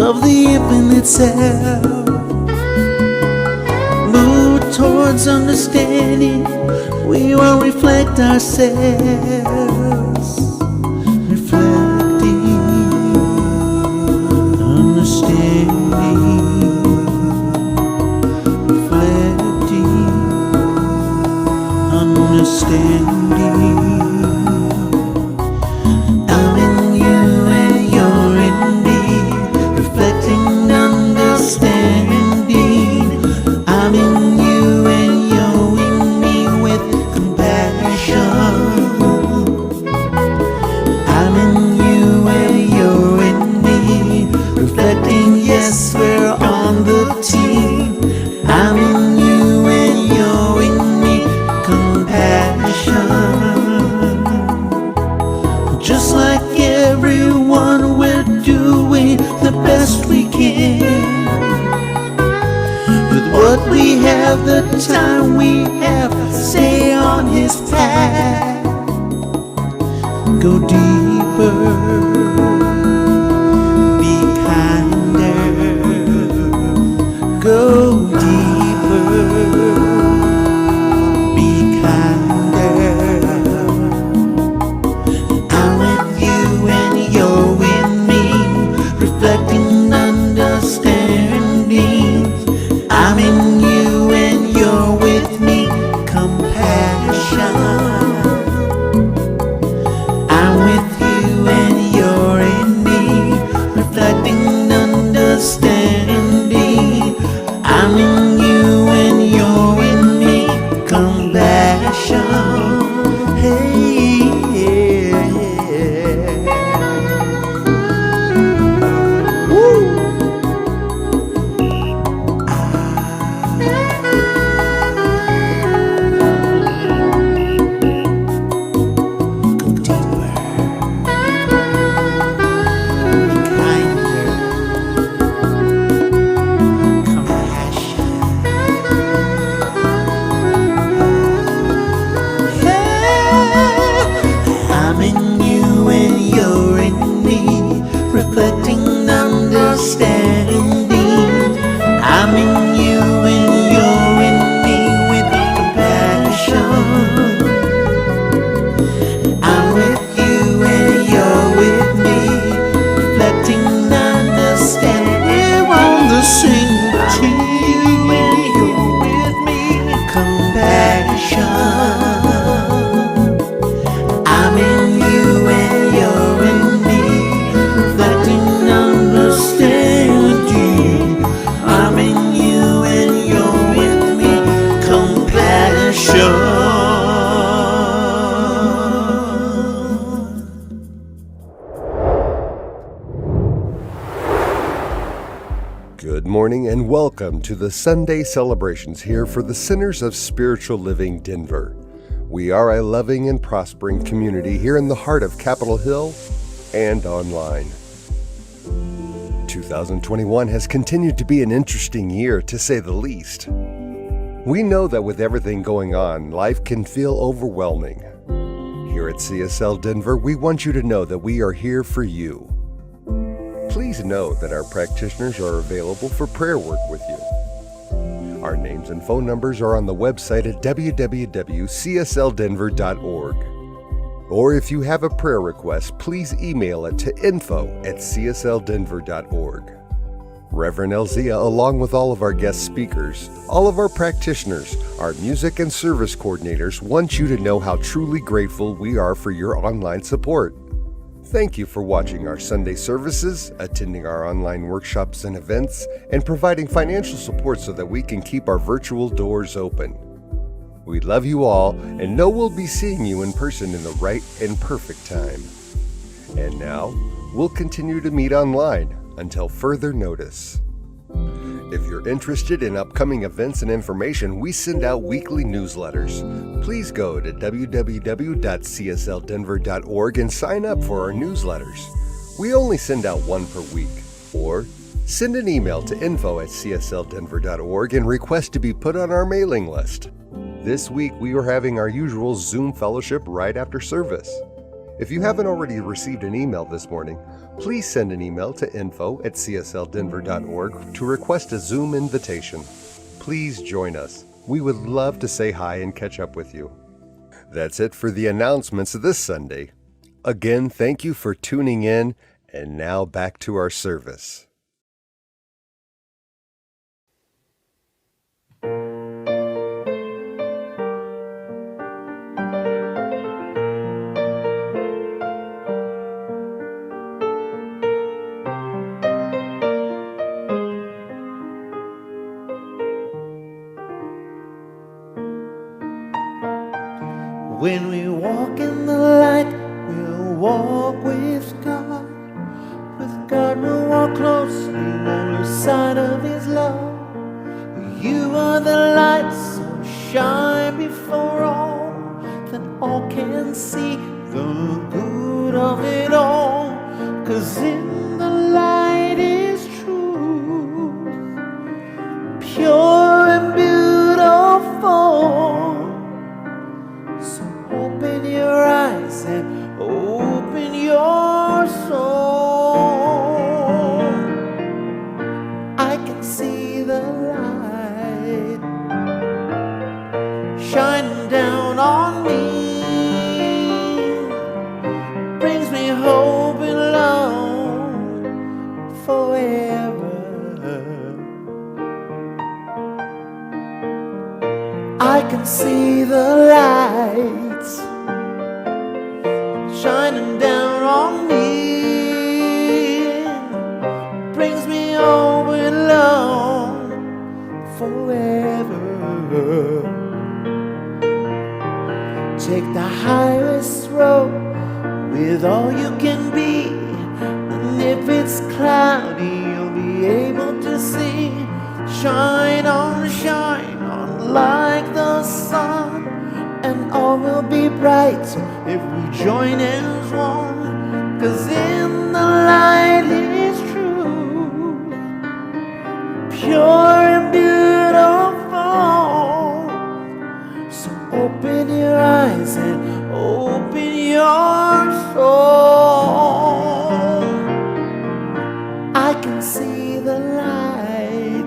of the infinite self. Move towards understanding, we will reflect ourselves. Reflecting, understanding, reflecting, understanding. Yes, we're on the team. I'm in you and you're in me. Compassion. Just like everyone, we're doing the best we can. With what we have, the time we have, stay on his path. Go deeper. Go deeper, be kinder. I'm with you and you're with me, reflecting understanding. I'm in you and you're with me, compassion. I'm with you and welcome to the Sunday celebrations here for the Centers of Spiritual Living Denver. We are a loving and prospering community here in the heart of Capitol Hill and online. 2021 has continued to be an interesting year, to say the least. We know that with everything going on, life can feel overwhelming. Here at CSL Denver, we want you to know that we are here for you. Please know that our practitioners are available for prayer work with you. Our names and phone numbers are on the website at www.csldenver.org. Or if you have a prayer request, please email it to info@csldenver.org. Reverend Elzia, along with all of our guest speakers, all of our practitioners, our music and service coordinators want you to know how truly grateful we are for your online support. Thank you for watching our Sunday services, attending our online workshops and events, and providing financial support so that we can keep our virtual doors open. We love you all and know we'll be seeing you in person in the right and perfect time. And now, we'll continue to meet online until further notice. If you're interested in upcoming events and information, we send out weekly newsletters. Please go to www.csldenver.org and sign up for our newsletters. We only send out one per week. Or send an email to info@csldenver.org and request to be put on our mailing list. This week, we are having our usual Zoom fellowship right after service. If you haven't already received an email this morning, please send an email to info@csldenver.org to request a Zoom invitation. Please join us. We would love to say hi and catch up with you. That's it for the announcements this Sunday. Again, thank you for tuning in, and now back to our service. When we walk in the light, we'll walk with God. With God we'll walk closely, won't lose sight of His love. You are the light, so shine before all, that all can see the good of it all. 'Cause in the light is truth, pure and beautiful. Open your eyes and open your soul. I can see the light shining down on me, brings me hope and love forever. I can see the light shining down on me, brings me home with love forever. Take the highest road with all you can be, and if it's cloudy you'll be able to see. Shine on like the sun, and all will be bright if we join as one. 'Cause in the light is truth, pure and beautiful. So open your eyes and open your soul. I can see the light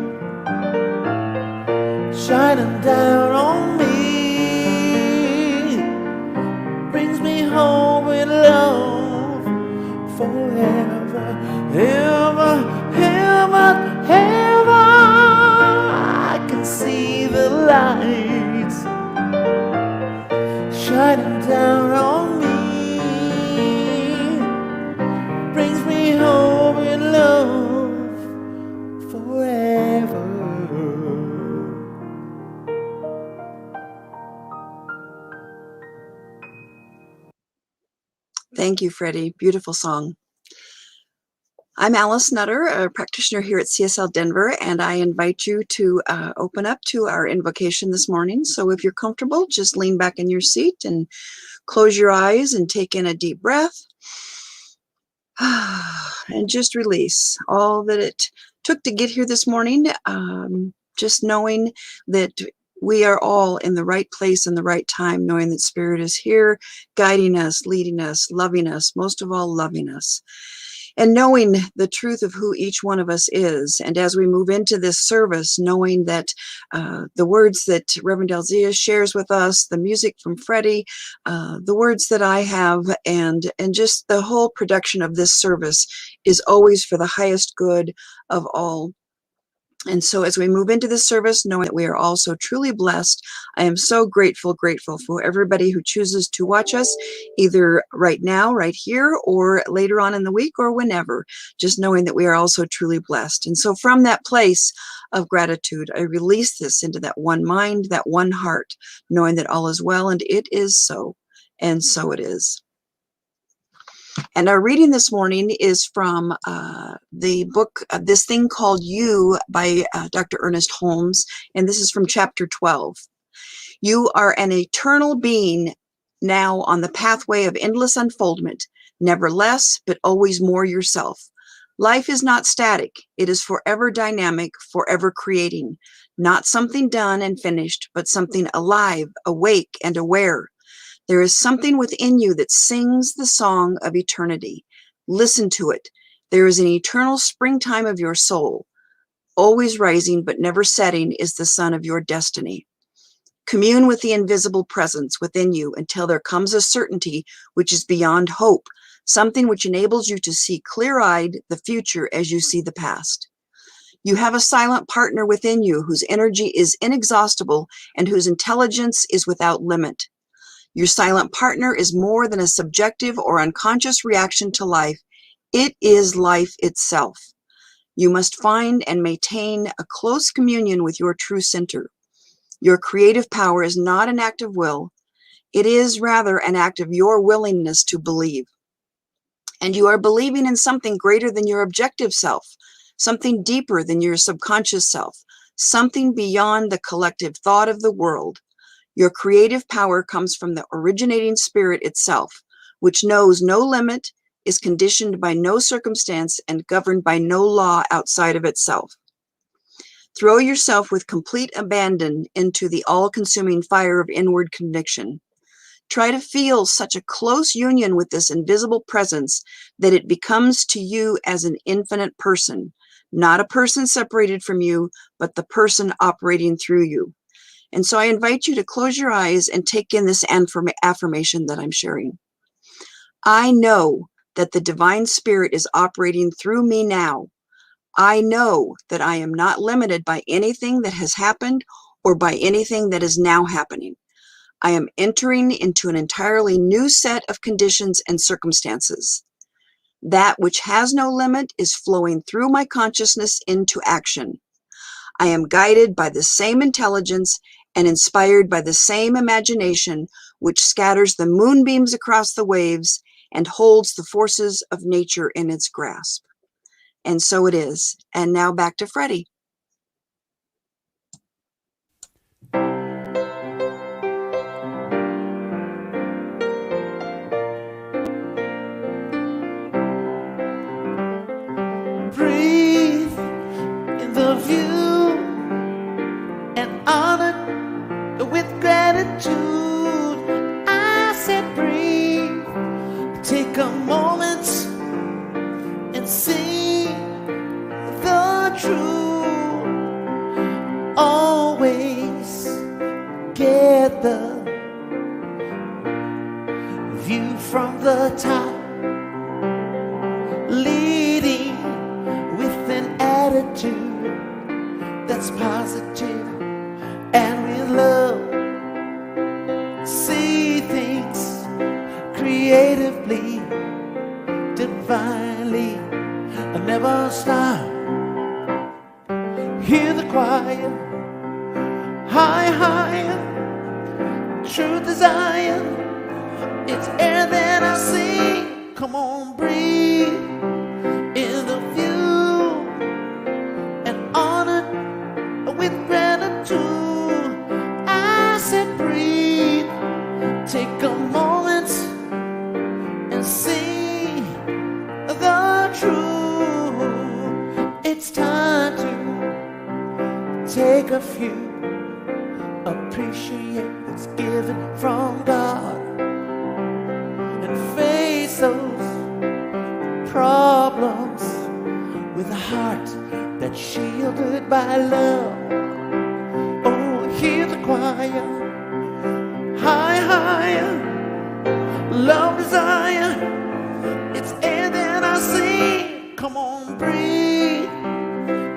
shining down on me, brings me home with love forever, ever, ever, ever. I can see the light shining down on me, brings me home with love forever. Thank you, Freddie. Beautiful song. I'm Alice Nutter, a practitioner here at CSL Denver, and I invite you to open up to our invocation this morning. So if you're comfortable, just lean back in your seat and close your eyes and take in a deep breath. And just release all that it took to get here this morning. Just knowing that we are all in the right place and the right time, knowing that Spirit is here, guiding us, leading us, loving us, most of all, loving us. And knowing the truth of who each one of us is. And as we move into this service, knowing that the words that Reverend Elzia shares with us, the music from Freddy, the words that I have, and just the whole production of this service is always for the highest good of all. And so as we move into this service, knowing that we are all so truly blessed, I am so grateful for everybody who chooses to watch us, either right now, right here, or later on in the week, or whenever, just knowing that we are all so truly blessed. And so from that place of gratitude, I release this into that one mind, that one heart, knowing that all is well, and it is so, and so it is. And our reading this morning is from the book, This Thing Called You by Dr. Ernest Holmes, and this is from chapter 12. You are an eternal being now on the pathway of endless unfoldment, never less, but always more yourself. Life is not static. It is forever dynamic, forever creating. Not something done and finished, but something alive, awake, and aware. There is something within you that sings the song of eternity. Listen to it. There is an eternal springtime of your soul. Always rising but never setting is the sun of your destiny. Commune with the invisible presence within you until there comes a certainty which is beyond hope, something which enables you to see clear-eyed the future as you see the past. You have a silent partner within you whose energy is inexhaustible and whose intelligence is without limit. Your silent partner is more than a subjective or unconscious reaction to life. It is life itself. You must find and maintain a close communion with your true center. Your creative power is not an act of will. It is rather an act of your willingness to believe. And you are believing in something greater than your objective self, something deeper than your subconscious self, something beyond the collective thought of the world. Your creative power comes from the originating spirit itself, which knows no limit, is conditioned by no circumstance, and governed by no law outside of itself. Throw yourself with complete abandon into the all-consuming fire of inward conviction. Try to feel such a close union with this invisible presence that it becomes to you as an infinite person, not a person separated from you, but the person operating through you. And so I invite you to close your eyes and take in this affirmation that I'm sharing. I know that the divine spirit is operating through me now. I know that I am not limited by anything that has happened or by anything that is now happening. I am entering into an entirely new set of conditions and circumstances. That which has no limit is flowing through my consciousness into action. I am guided by the same intelligence and inspired by the same imagination which scatters the moonbeams across the waves and holds the forces of nature in its grasp. And so it is. And now back to Freddy. Breathe in the view and honor with gratitude. I said breathe. Take a moment and see the truth. Always get the view from the top. Leading with an attitude that's positive and with love. See things creatively, divinely, and never stop. Hear the choir, higher, true desire. It's air that I see. Come on, breathe in the Take a moment and see the truth. It's time to take a few, appreciate what's given from God, and face those problems with a heart that's shielded by love. Oh, hear the choir, higher, love, desire, it's air that I see. Come on, breathe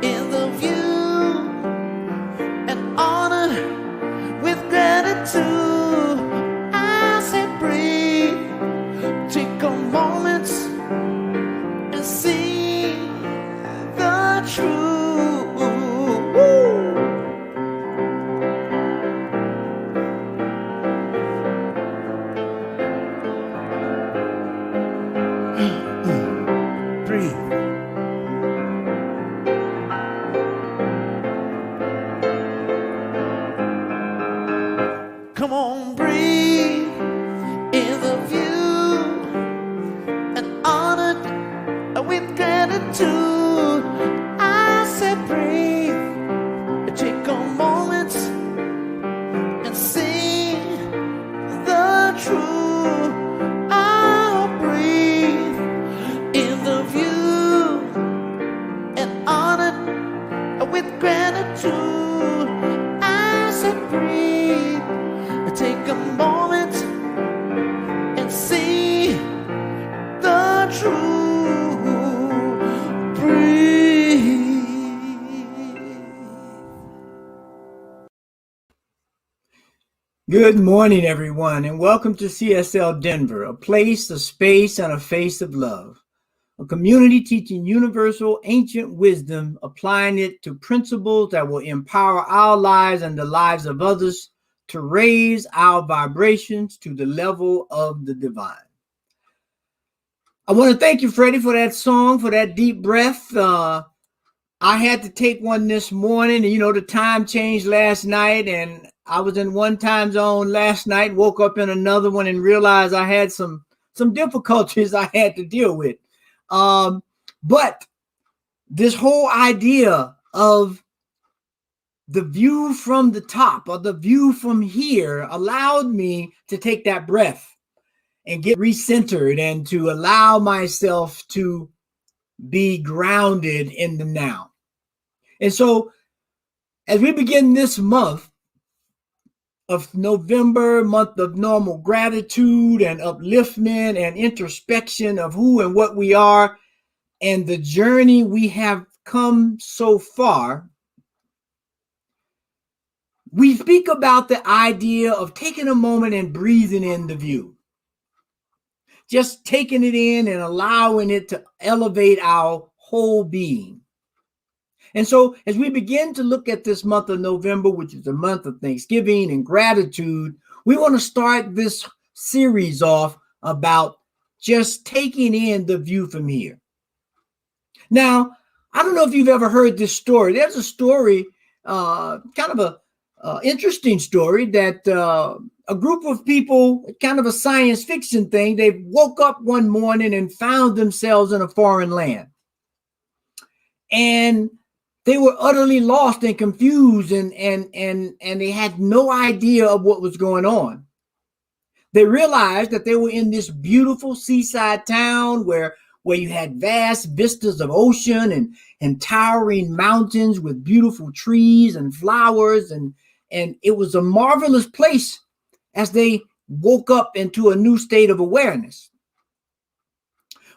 in the view and honor with gratitude. I said breathe, take a moment and see the truth. Come on, breathe in the view and honor with gratitude. I said breathe, take a moment and see the truth. I'll breathe in the view and honor with gratitude. I said breathe, take a moment and see the truth. Breathe. Good morning, everyone, and welcome to CSL Denver, a place, a space, and a face of love. A community teaching universal ancient wisdom, applying it to principles that will empower our lives and the lives of others to raise our vibrations to the level of the divine. I want to thank you, Freddie, for that song, for that deep breath. I had to take one this morning, and you know, the time changed last night, and I was in one time zone last night, woke up in another one, and realized I had some difficulties I had to deal with. But this whole idea of the view from the top, or the view from here, allowed me to take that breath and get recentered and to allow myself to be grounded in the now. And so as we begin this month of November, month of normal gratitude and upliftment and introspection of who and what we are and the journey we have come so far, we speak about the idea of taking a moment and breathing in the view. Just taking it in and allowing it to elevate our whole being. And so as we begin to look at this month of November, which is the month of Thanksgiving and gratitude, we want to start this series off about just taking in the view from here. Now, I don't know if you've ever heard this story. There's a story, kind of a interesting story, that a group of people, kind of a science fiction thing, they woke up one morning and found themselves in a foreign land. And they were utterly lost and confused, and they had no idea of what was going on. They realized that they were in this beautiful seaside town where you had vast vistas of ocean and towering mountains with beautiful trees and flowers, and it was a marvelous place as they woke up into a new state of awareness.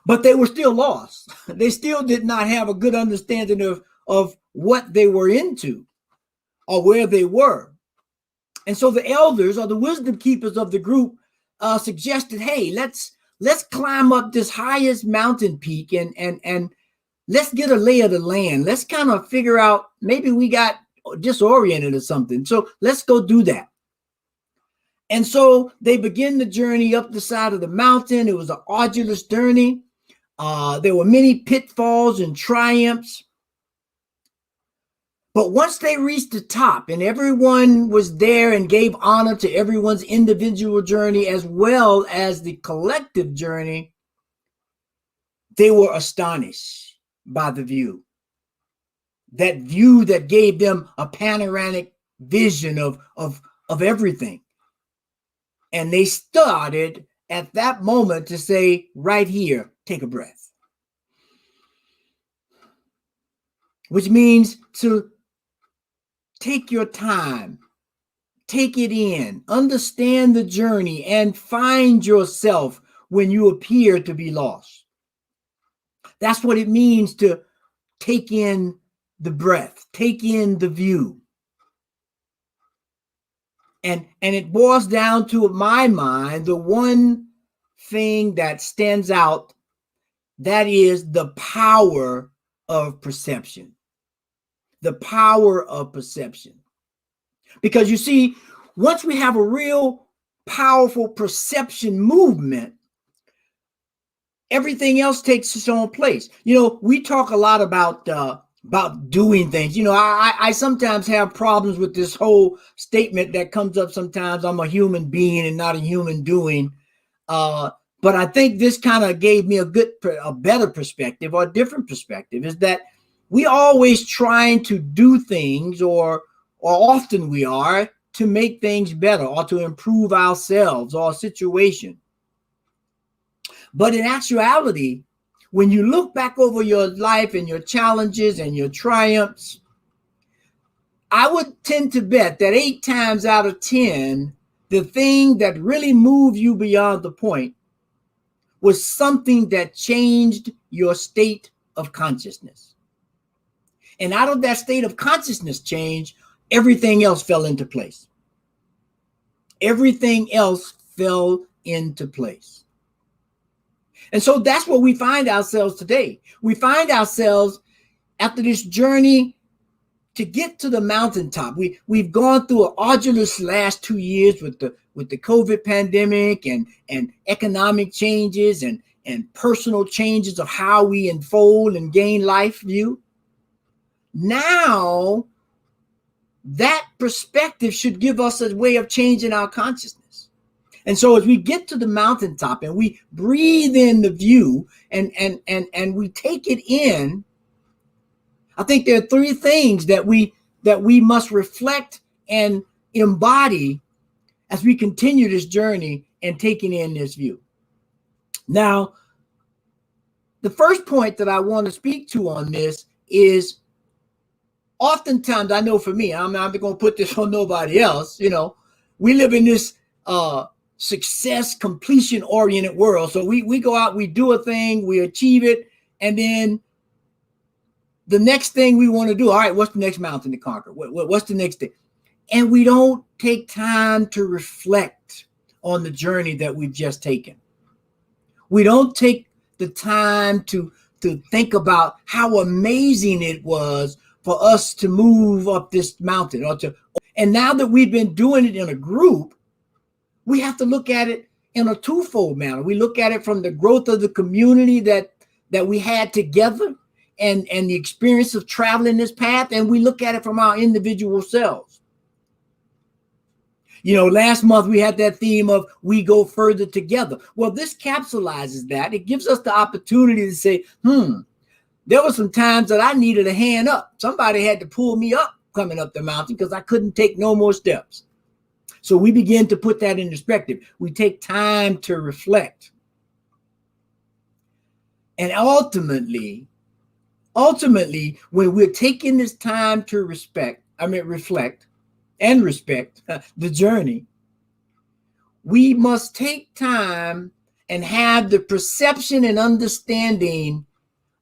But they were still lost. They still did not have a good understanding of what they were into or where they were. And so the elders, or the wisdom keepers of the group, suggested, hey, let's climb up this highest mountain peak and let's get a lay of the land. Let's kind of figure out, maybe we got disoriented or something. So let's go do that. And so they begin the journey up the side of the mountain. It was an arduous journey. There were many pitfalls and triumphs. But once they reached the top and everyone was there and gave honor to everyone's individual journey as well as the collective journey, they were astonished by the view. That view that gave them a panoramic vision of everything. And they started at that moment to say, right here, take a breath. Which means to take your time, take it in, understand the journey, and find yourself when you appear to be lost. That's what it means to take in the breath, take in the view. And it boils down to, in my mind, the one thing that stands out, that is the power of perception. The power of perception. Because you see, once we have a real powerful perception movement, everything else takes its own place. You know, we talk a lot about doing things. You know, I sometimes have problems with this whole statement that comes up sometimes. I'm a human being and not a human doing. But I think this kind of gave me a better perspective, or a different perspective, is that we always trying to do things, or often we are, to make things better or to improve ourselves or a situation. But in actuality, when you look back over your life and your challenges and your triumphs, I would tend to bet that 8 times out of 10, the thing that really moved you beyond the point was something that changed your state of consciousness. And out of that state of consciousness change, everything else fell into place. Everything else fell into place. And so that's where we find ourselves today. We find ourselves after this journey to get to the mountaintop. We've gone through an arduous last 2 years with the COVID pandemic and economic changes and personal changes of how we unfold and gain life view. Now, that perspective should give us a way of changing our consciousness. And so as we get to the mountaintop and we breathe in the view and we take it in, I think there are 3 things that we must reflect and embody as we continue this journey and taking in this view. Now, the first point that I want to speak to on this is, oftentimes, I know for me, I'm not going to put this on nobody else, you know, we live in this success, completion-oriented world. So we go out, we do a thing, we achieve it, and then the next thing we want to do, all right, what's the next mountain to conquer? What's the next thing? And we don't take time to reflect on the journey that we've just taken. We don't take the time to think about how amazing it was for us to move up this mountain. And now that we've been doing it in a group, we have to look at it in a twofold manner. We look at it from the growth of the community that we had together and the experience of traveling this path, and we look at it from our individual selves. You know, last month we had that theme of we go further together. Well, this capsulizes that. It gives us the opportunity to say, there were some times that I needed a hand up. Somebody had to pull me up coming up the mountain because I couldn't take no more steps. So we begin to put that in perspective. We take time to reflect. And ultimately, when we're taking this time to reflect and respect the journey, we must take time and have the perception and understanding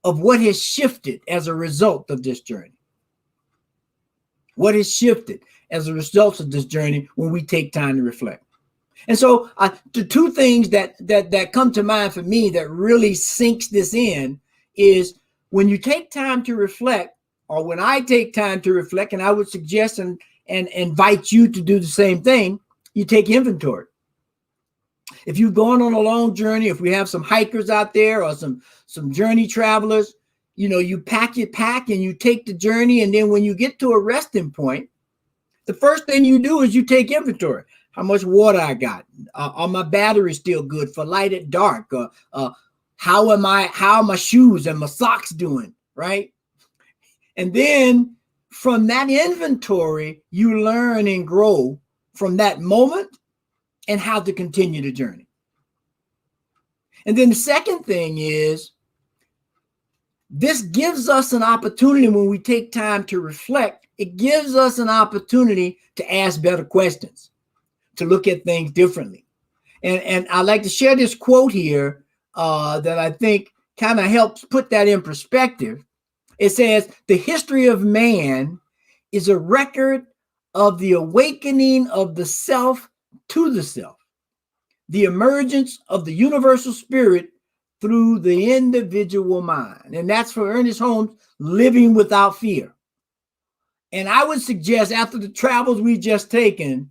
of what has shifted as a result of this journey. What has shifted as a result of this journey when we take time to reflect. And so the 2 things that come to mind for me that really sinks this in is when you take time to reflect, or when I take time to reflect, and I would suggest and invite you to do the same thing, you take inventory. If you've gone on a long journey, if we have some hikers out there or some journey travelers, you pack your pack and you take the journey. And then when you get to a resting point, the first thing you do is you take inventory. How much water I got? Are my batteries still good for light at dark? How are my shoes and my socks doing? Right. And then from that inventory, you learn and grow from that moment and how to continue the journey. And then the second thing is, this gives us an opportunity when we take time to reflect. It gives us an opportunity to ask better questions, to look at things differently. And I'd like to share this quote here that I think kind of helps put that in perspective. It says, "The history of man is a record of the awakening of the self to the self, the emergence of the universal spirit through the individual mind." And that's for Ernest Holmes, Living Without Fear. And I would suggest, after the travels we've just taken,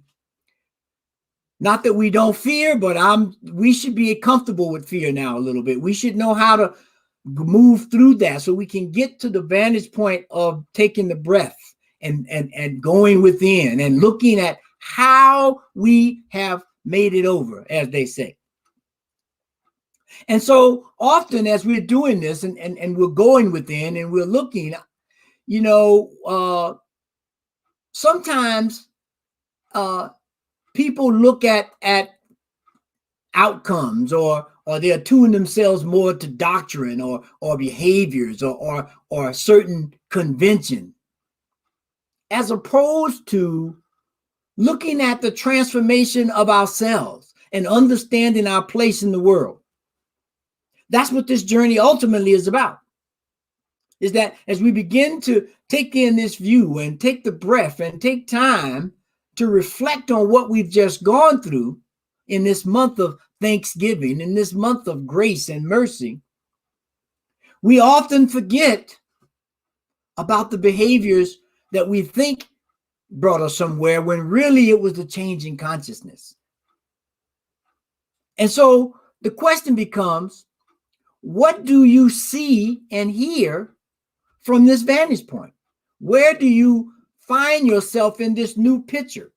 not that we don't fear, but we should be comfortable with fear now a little bit. We should know how to move through that so we can get to the vantage point of taking the breath and going within and looking at how we have made it over, as they say. And so often as we're doing this and we're going within and we're looking, sometimes people look at outcomes, or they attune themselves more to doctrine or behaviors or a certain convention, as opposed to looking at the transformation of ourselves and understanding our place in the world. That's what this journey ultimately is about, is that as we begin to take in this view and take the breath and take time to reflect on what we've just gone through in this month of Thanksgiving, in this month of grace and mercy, we often forget about the behaviors that we think brought us somewhere, when really it was the change in consciousness. And so the question becomes, what do you see and hear from this vantage point? Where do you find yourself in this new picture?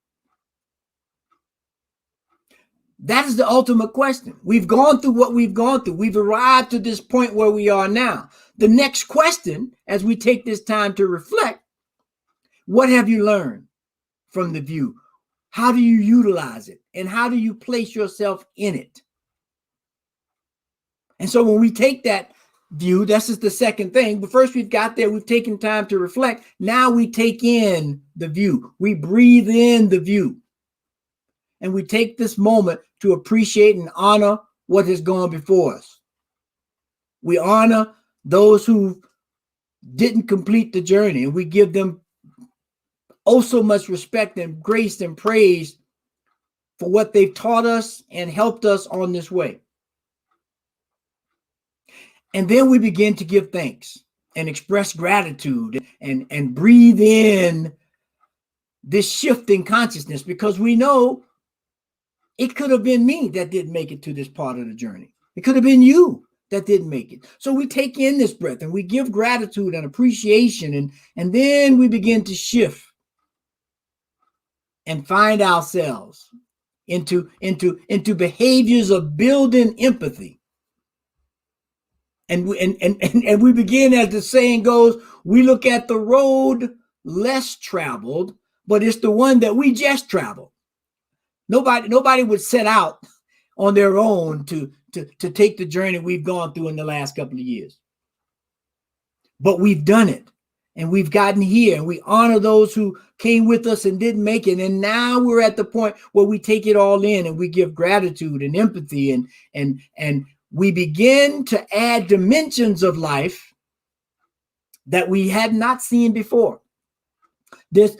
That is the ultimate question. We've gone through what we've gone through. We've arrived to this point where we are now. The next question, as we take this time to reflect, what have you learned from the view? How do you utilize it? And how do you place yourself in it? And so when we take that view, that's just the second thing. But first we've got there, we've taken time to reflect. Now we take in the view. We breathe in the view. And we take this moment to appreciate and honor what has gone before us. We honor those who didn't complete the journey, and we give them oh so much respect and grace and praise for what they've taught us and helped us on this way. And then we begin to give thanks and express gratitude and breathe in this shift in consciousness, because we know it could have been me that didn't make it to this part of the journey. It could have been you that didn't make it. So we take in this breath and we give gratitude and appreciation, and then we begin to shift and find ourselves into behaviors of building empathy. And we begin, as the saying goes, we look at the road less traveled, but it's the one that we just traveled. Nobody would set out on their own to take the journey we've gone through in the last couple of years. But we've done it, and we've gotten here, and we honor those who came with us and didn't make it. And now we're at the point where we take it all in and we give gratitude and empathy, and we begin to add dimensions of life that we had not seen before. This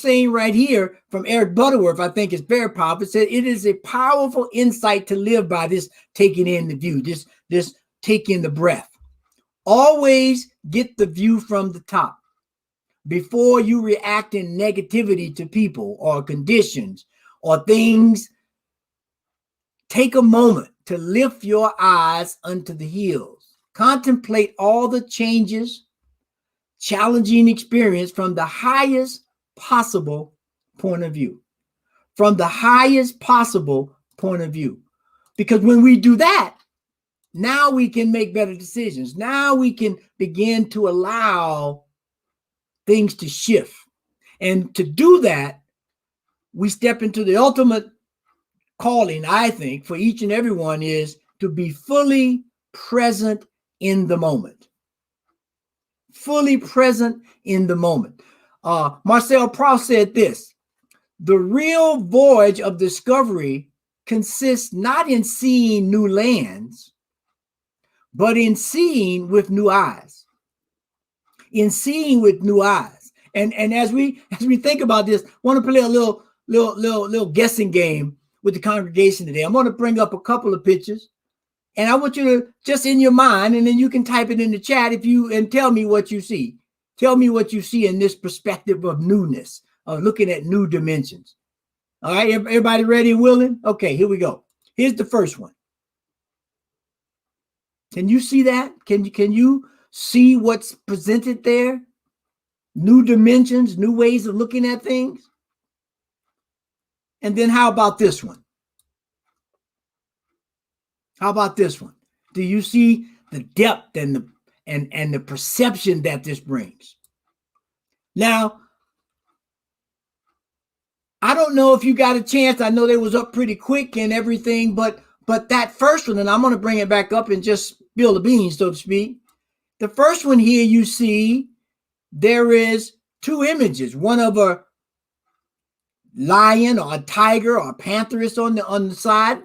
saying right here from Eric Butterworth, I think, is very powerful. It said, it is a powerful insight to live by, this taking in the view, this taking the breath. Always get the view from the top before you react in negativity to people or conditions or things. Take a moment to lift your eyes unto the hills. Contemplate all the changes, challenging experience from the highest possible point of view. From the highest possible point of view. Because when we do that, now we can make better decisions. Now we can begin to allow things to shift. And to do that, we step into the ultimate calling, I think, for each and every one is to be fully present in the moment. Fully present in the moment. Marcel Proust said this: the real voyage of discovery consists not in seeing new lands, but in seeing with new eyes. In seeing with new eyes. And as we think about this, I want to play a little guessing game with the congregation today. I'm going to bring up a couple of pictures, and I want you to just in your mind, and then you can type it in the chat and tell me what you see. Tell me what you see in this perspective of newness, of looking at new dimensions. All right, everybody ready and willing? Okay, here we go. Here's the first one. Can you see that? Can you see what's presented there? New dimensions, new ways of looking at things. And then how about this one? How about this one? Do you see the depth and the perception that this brings? Now, I don't know if you got a chance. I know they was up pretty quick and everything, but that first one, and I'm going to bring it back up and just spill the beans, so to speak. The first one here, you see there is two images. One of a lion or a tiger or a pantheress on the side.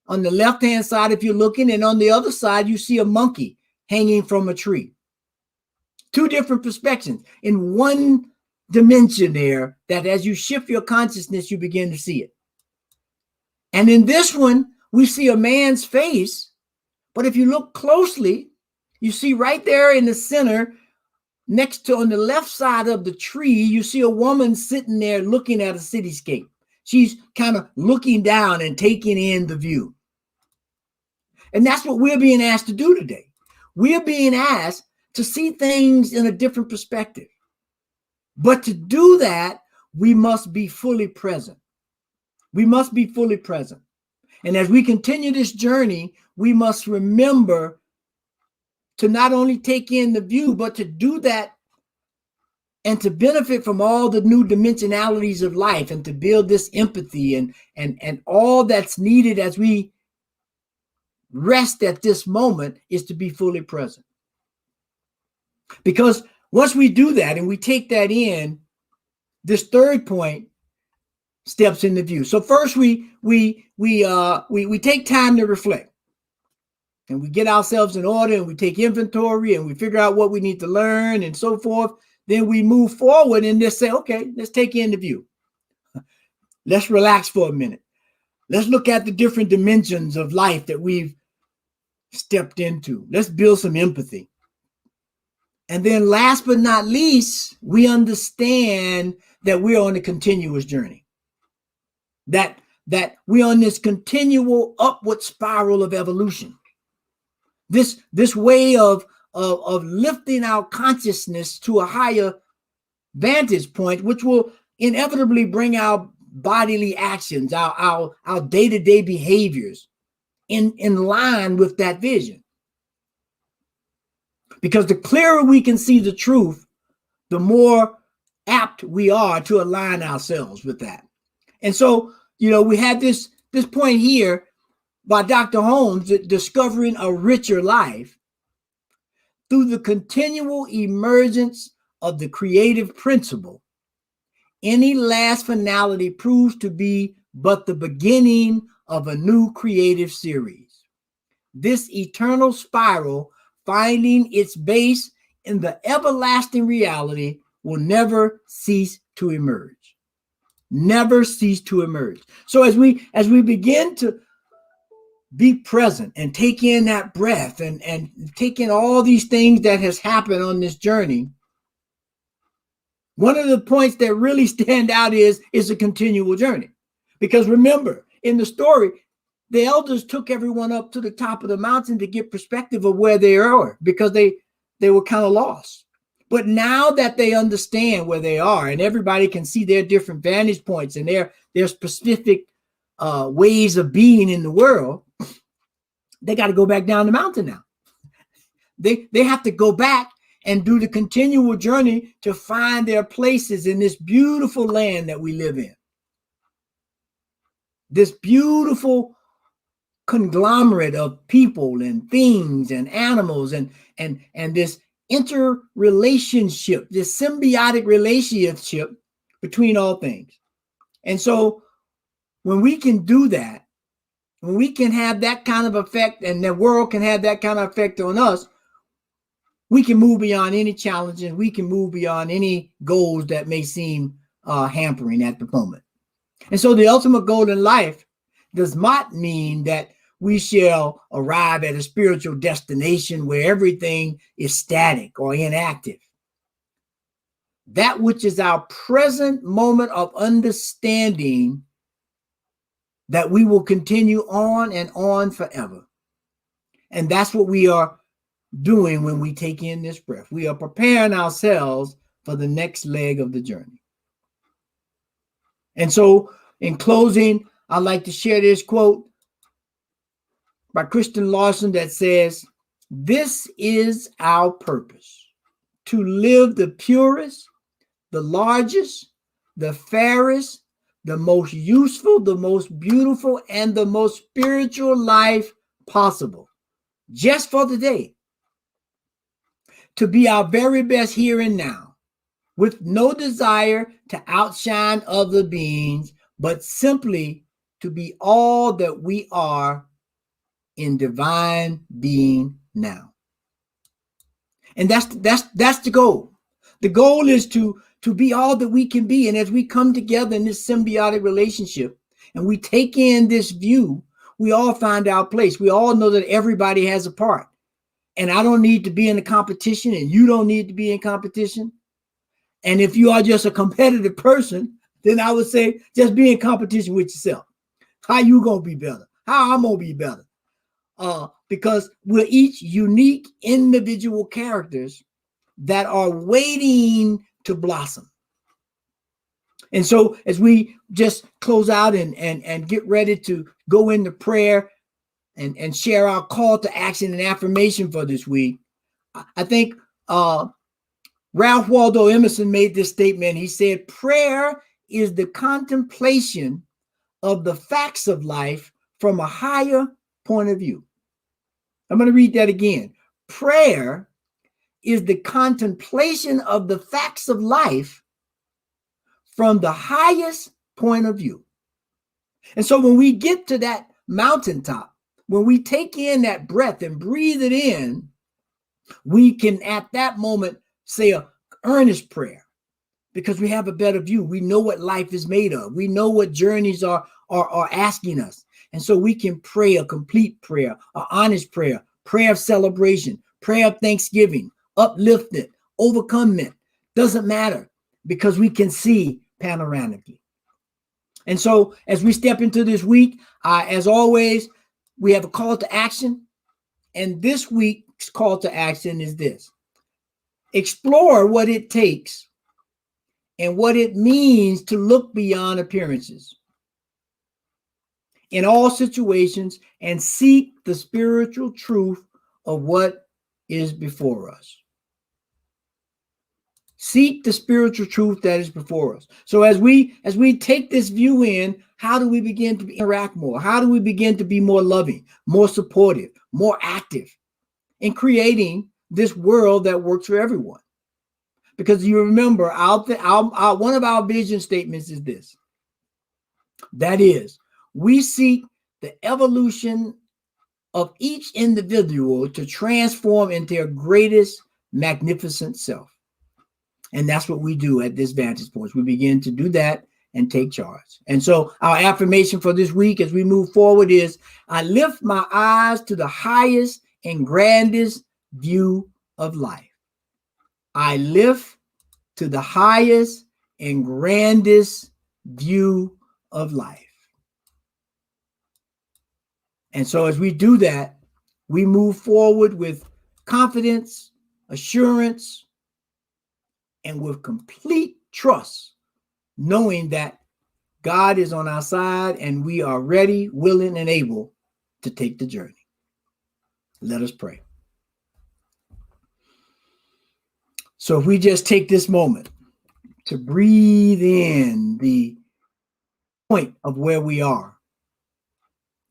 On the left-hand side, if you're looking, and on the other side, you see a monkey hanging from a tree. Two different perspectives in one dimension there, that as you shift your consciousness, you begin to see it. And in this one, we see a man's face, but if you look closely, you see right there in the center, next to on the left side of the tree, you see a woman sitting there looking at a cityscape. She's kind of looking down and taking in the view. And that's what we're being asked to do today. We're being asked to see things in a different perspective. But to do that, we must be fully present. We must be fully present. And as we continue this journey, we must remember to not only take in the view, but to do that and to benefit from all the new dimensionalities of life, and to build this empathy and all that's needed as we rest at this moment is to be fully present. Because once we do that and we take that in, this third point steps into view. So first we take time to reflect, and we get ourselves in order, and we take inventory, and we figure out what we need to learn and so forth. Then we move forward and just say, okay, let's take in the view. Let's relax for a minute. Let's look at the different dimensions of life that we've stepped into. Let's build some empathy. And then last but not least, we understand that we're on a continuous journey. That we're on this continual upward spiral of evolution. This way of lifting our consciousness to a higher vantage point, which will inevitably bring our bodily actions, our day-to-day behaviors in line with that vision. Because the clearer we can see the truth, the more apt we are to align ourselves with that. And so, we had this point here by Dr. Holmes, discovering a richer life through the continual emergence of the creative principle. Any last finality proves to be but the beginning of a new creative series. This eternal spiral, finding its base in the everlasting reality, will never cease to emerge. Never cease to emerge. So as we begin to be present and take in that breath and take in all these things that has happened on this journey, one of the points that really stand out is a continual journey. Because remember, in the story, the elders took everyone up to the top of the mountain to get perspective of where they are, because they were kind of lost. But now that they understand where they are, and everybody can see their different vantage points and their specific ways of being in the world, they got to go back down the mountain now. They have to go back and do the continual journey to find their places in this beautiful land that we live in. This beautiful conglomerate of people and things and animals and this interrelationship, this symbiotic relationship between all things. And so when we can do that, when we can have that kind of effect, and the world can have that kind of effect on us, we can move beyond any challenges. We can move beyond any goals that may seem hampering at the moment. And so the ultimate goal in life does not mean that we shall arrive at a spiritual destination where everything is static or inactive. That which is our present moment of understanding, that we will continue on and on forever. And that's what we are doing when we take in this breath. We are preparing ourselves for the next leg of the journey. And so in closing, I'd like to share this quote by Christian Larson that says, "This is our purpose, to live the purest, the largest, the fairest, the most useful, the most beautiful, and the most spiritual life possible, just for the day. To be our very best here and now, with no desire to outshine other beings, but simply to be all that we are in divine being now." And that's the goal. The goal is to be all that we can be. And as we come together in this symbiotic relationship and we take in this view, we all find our place. We all know that everybody has a part. And I don't need to be in a competition, and you don't need to be in competition. And if you are just a competitive person, then I would say just be in competition with yourself. How you gonna be better? How I'm gonna be better? Because we're each unique individual characters that are waiting to blossom. And so as we just close out and get ready to go into prayer and share our call to action and affirmation for this week, I think Ralph Waldo Emerson made this statement. He said, "Prayer is the contemplation of the facts of life from a higher point of view." I'm going to read that again. Prayer is the contemplation of the facts of life from the highest point of view. And so when we get to that mountaintop, when we take in that breath and breathe it in, we can at that moment say an earnest prayer, because we have a better view. We know what life is made of. We know what journeys are asking us. And so we can pray a complete prayer, an honest prayer, prayer of celebration, prayer of thanksgiving, upliftment, overcomement. Doesn't matter, because we can see panoramically. And so as we step into this week, as always, we have a call to action. And this week's call to action is this: explore what it takes and what it means to look beyond appearances in all situations and seek the spiritual truth of what is before us. Seek the spiritual truth that is before us. So as we take this view in, how do we begin to interact more? How do we begin to be more loving, more supportive, more active in creating this world that works for everyone? Because you remember, one of our vision statements is this. That is, we seek the evolution of each individual to transform into their greatest magnificent self. And that's what we do at this vantage point. We begin to do that and take charge. And so our affirmation for this week as we move forward is, I lift my eyes to the highest and grandest view of life. I lift to the highest and grandest view of life. And so as we do that, we move forward with confidence, assurance, and with complete trust, knowing that God is on our side and we are ready, willing, and able to take the journey. Let us pray. So if we just take this moment to breathe in the point of where we are,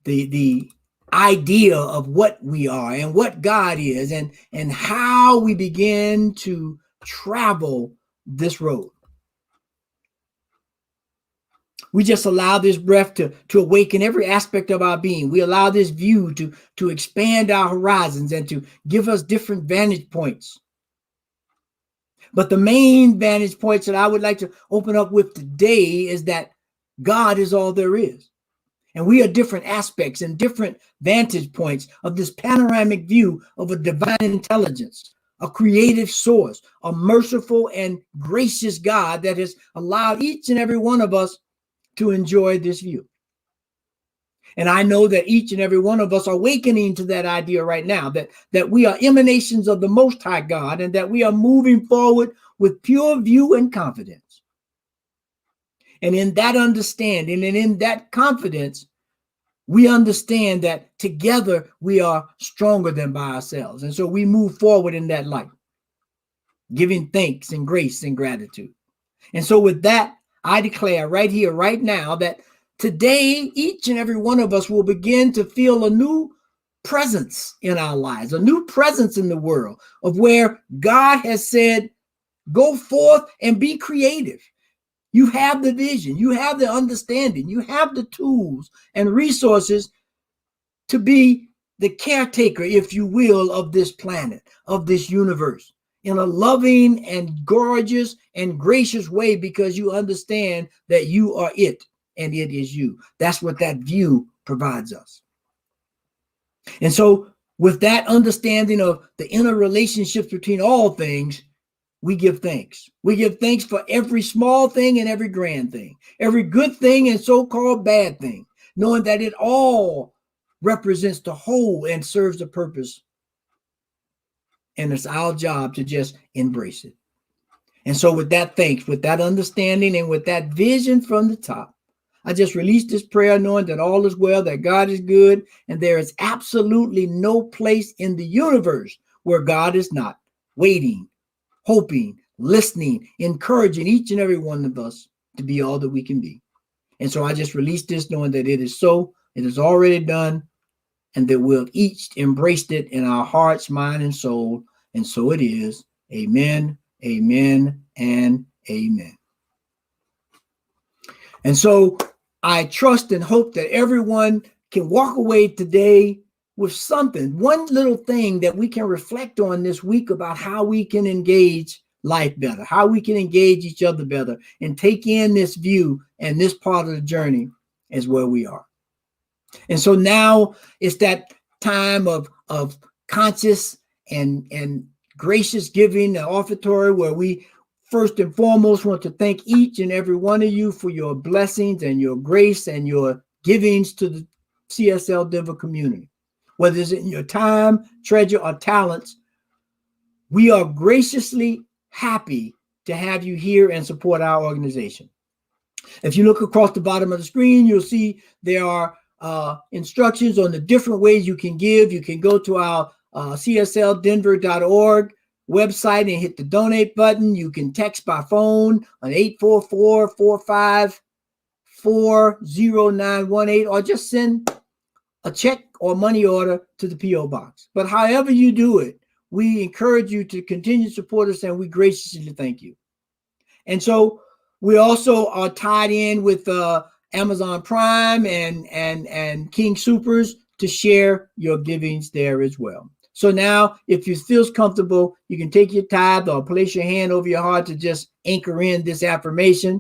the idea of what we are and what God is, and how we begin to travel this road. We just allow this breath to awaken every aspect of our being. We allow this view to expand our horizons and to give us different vantage points. But the main vantage points that I would like to open up with today is that God is all there is. And we are different aspects and different vantage points of this panoramic view of a divine intelligence, a creative source, a merciful and gracious God that has allowed each and every one of us to enjoy this view. And I know that each and every one of us are awakening to that idea right now, that we are emanations of the Most High God and that we are moving forward with pure view and confidence. And in that understanding and in that confidence, we understand that together we are stronger than by ourselves. And so we move forward in that light, giving thanks and grace and gratitude. And so with that, I declare right here, right now, that today, each and every one of us will begin to feel a new presence in our lives, a new presence in the world of where God has said, go forth and be creative. You have the vision, you have the understanding, you have the tools and resources to be the caretaker, if you will, of this planet, of this universe, in a loving and gorgeous and gracious way, because you understand that you are it and it is you. That's what that view provides us. And so with that understanding of the inner relationships between all things, we give thanks. We give thanks for every small thing and every grand thing, every good thing and so-called bad thing, knowing that it all represents the whole and serves the purpose. And it's our job to just embrace it. And so with that thanks, with that understanding, and with that vision from the top, I just released this prayer knowing that all is well, that God is good, and there is absolutely no place in the universe where God is not waiting, hoping, listening, encouraging each and every one of us to be all that we can be. And so I just released this knowing that it is so, it is already done, and that we've each embraced it in our hearts, mind, and soul. And so it is. Amen, amen, and amen. And so I trust and hope that everyone can walk away today with something, one little thing that we can reflect on this week about how we can engage life better, how we can engage each other better, and take in this view and this part of the journey as where we are. And so now it's that time of conscious and gracious giving, the offertory, where we first and foremost want to thank each and every one of you for your blessings and your grace and your givings to the CSL Denver community. Whether it's in your time, treasure, or talents, we are graciously happy to have you here and support our organization. If you look across the bottom of the screen, you'll see there are instructions on the different ways you can give. You can go to our CSLdenver.org website and hit the donate button. You can text by phone on 844-455-40918, or just send a check or money order to the P.O. Box. But however you do it, we encourage you to continue to support us, and we graciously thank you. And so we also are tied in with Amazon Prime and King Supers to share your givings there as well. So now, if you feel comfortable, you can take your tithe or place your hand over your heart to just anchor in this affirmation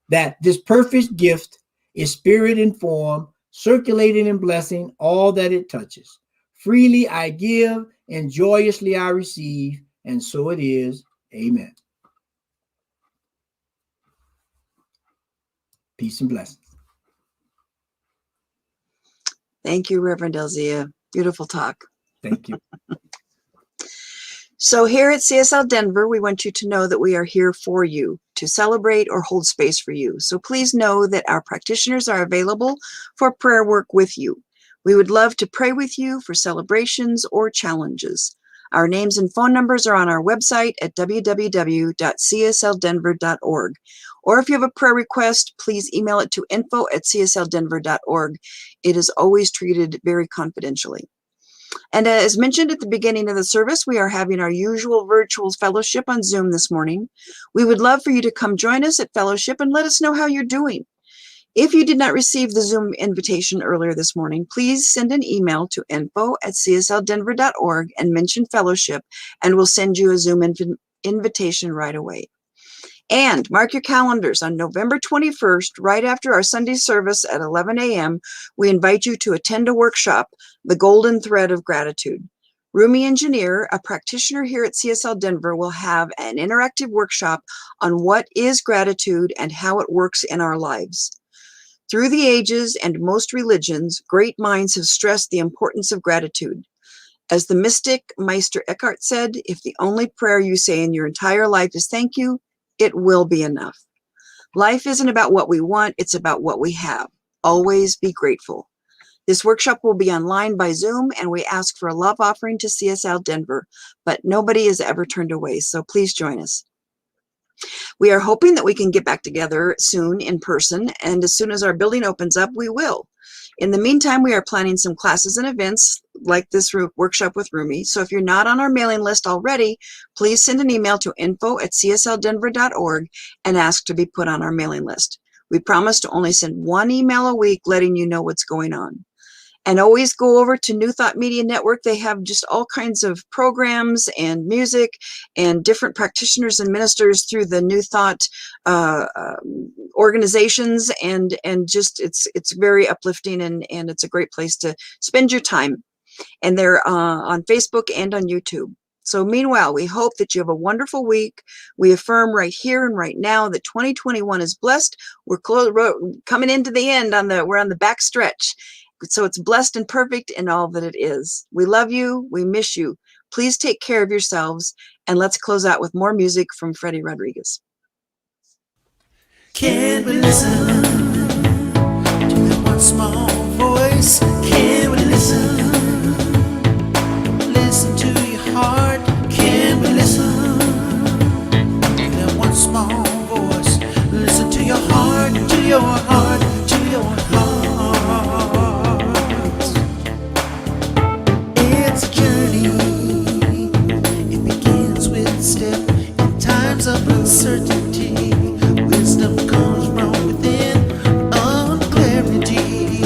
that this perfect gift is spirit in form, circulating and blessing all that it touches. Freely I give, and joyously I receive, and so it is. Amen. Peace and blessings. Thank you, Reverend Elzia. Beautiful talk. Thank you. So here at CSL Denver, we want you to know that we are here for you, to celebrate or hold space for you. So please know that our practitioners are available for prayer work with you. We would love to pray with you for celebrations or challenges. Our names and phone numbers are on our website at www.csldenver.org. Or if you have a prayer request, please email it to info@csldenver.org. It is always treated very confidentially. And as mentioned at the beginning of the service, we are having our usual virtual fellowship on Zoom this morning. We would love for you to come join us at fellowship and let us know how you're doing. If you did not receive the Zoom invitation earlier this morning, please send an email to info@csldenver.org and mention fellowship, and we'll send you a Zoom invitation right away. And mark your calendars on November 21st, right after our Sunday service at 11 a.m., we invite you to attend a workshop, The Golden Thread of Gratitude. Rumi Engineer, a practitioner here at CSL Denver, will have an interactive workshop on what is gratitude and how it works in our lives. Through the ages and most religions, great minds have stressed the importance of gratitude. As the mystic Meister Eckhart said, if the only prayer you say in your entire life is thank you, it will be enough. Life isn't about what we want, it's about what we have. Always be grateful. This workshop will be online by Zoom, and we ask for a love offering to CSL Denver, but nobody is ever turned away, so please join us. We are hoping that we can get back together soon in person, and as soon as our building opens up, we will. In the meantime, we are planning some classes and events like this workshop with Rumi. So if you're not on our mailing list already, please send an email to info@csldenver.org and ask to be put on our mailing list. We promise to only send one email a week letting you know what's going on. And always go over to New Thought Media Network. They have just all kinds of programs and music and different practitioners and ministers through the New Thought organizations, and just it's very uplifting, and it's a great place to spend your time. And they're on Facebook and on YouTube. So meanwhile, we hope that you have a wonderful week. We affirm right here and right now that 2021 is blessed. We're coming into the end. We're on the back stretch. So it's blessed and perfect in all that it is. We love you. We miss you. Please take care of yourselves. And let's close out with more music from Freddy Rodriguez. Can we listen to that one small voice? Can we listen? Listen to your heart. Can we listen to that one small voice? Listen to your heart, to your heart, to your heart. It's a journey. It begins with a step in times of uncertainty. Wisdom comes from within, clarity.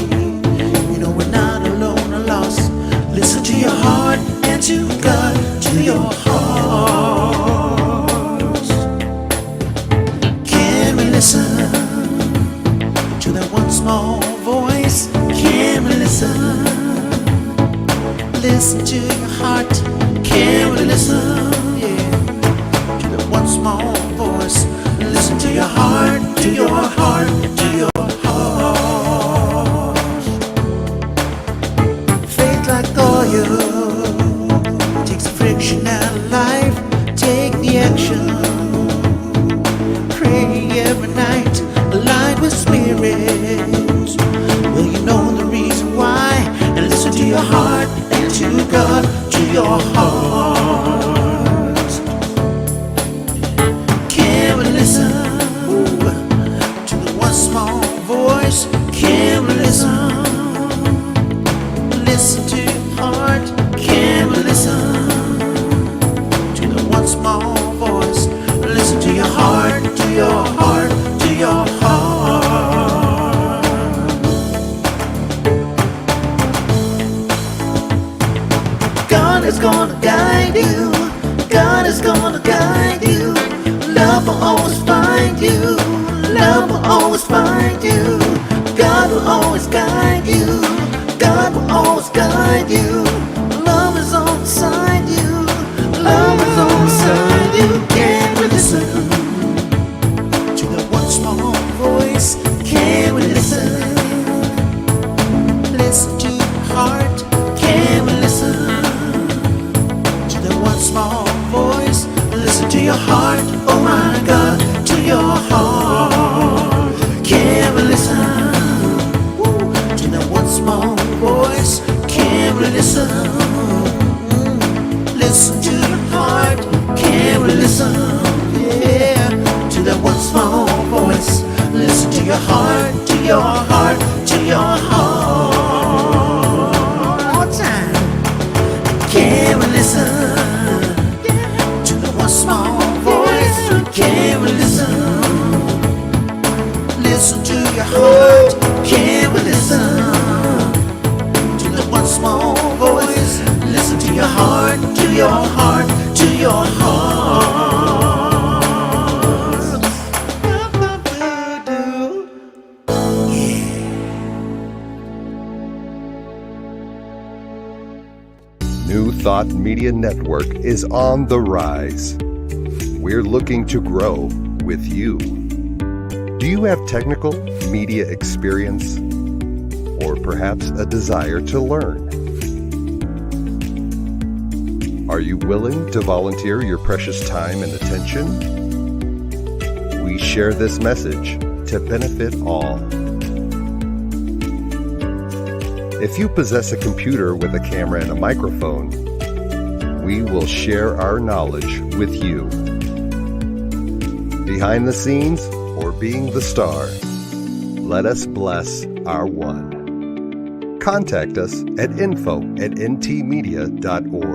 You know we're not alone or lost. Listen to your heart and to God, to your heart. Can we listen to that one small voice? Can we listen? Listen to your heart. Can we listen? Yeah, to that one small voice. Listen to your heart, to your heart, to your heart. Faith like oil takes the friction out of life. Take the action. Pray every night, aligned with spirit. Well, you know the reason why. And listen to your heart and to God, to your heart. Can we listen to the one small voice? Can we listen? Listen to your heart. Can we listen to the one small voice? Listen to your heart, to your heart, to your heart. God is gonna guide you. God is gonna guide you. Love will always find you. Love will always find you. God will always guide you. God will always guide you. Love is on the side you. Love is on the side you. Can we listen to the one small voice? Can we listen? Listen to heart? Can we listen to that one small voice? Listen to your heart, oh my God, to your heart. Can we listen to that one small voice? Can we listen? Listen to your heart. Can we listen? Yeah, to that one small voice. Listen to your heart, to your heart, to your heart. One more time. Can we listen to the one small voice? Can we listen? Listen to your heart. Can we listen to the one small voice? Listen to your heart, to your heart, to your heart. New Thought Media Network is on the rise. We're looking to grow with you. Do you have technical media experience? Or perhaps a desire to learn? Are you willing to volunteer your precious time and attention? We share this message to benefit all. If you possess a computer with a camera and a microphone, we will share our knowledge with you. Behind the scenes or being the star, let us bless our one. Contact us at info@ntmedia.org.